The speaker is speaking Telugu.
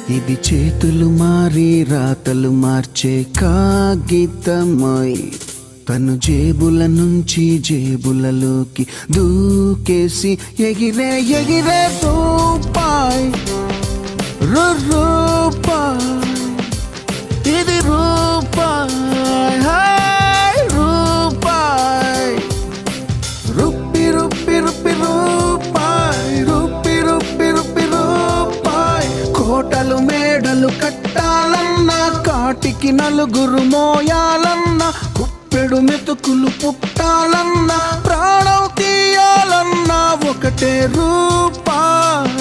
ఇది చేతులు మారి రాతలు మార్చే కాగితమై తను జేబుల నుంచి జేబులలోకి దూకేసి ఎగిరే ఎగిరే రూపాయి రూపాయి ఇది రూపాయి రూపాయి రూపి రూపి రూపి రూపాయి రూపి రూపి రూపి రూపాయి కోటలు మేడలు కట్టాలన్నా కాటికి నలుగురు మోయాలన్నా కుప్పెడు మెతుకులు పుట్టాలన్నా ప్రాణం తీయాలన్నా ఒకటే రూపాయి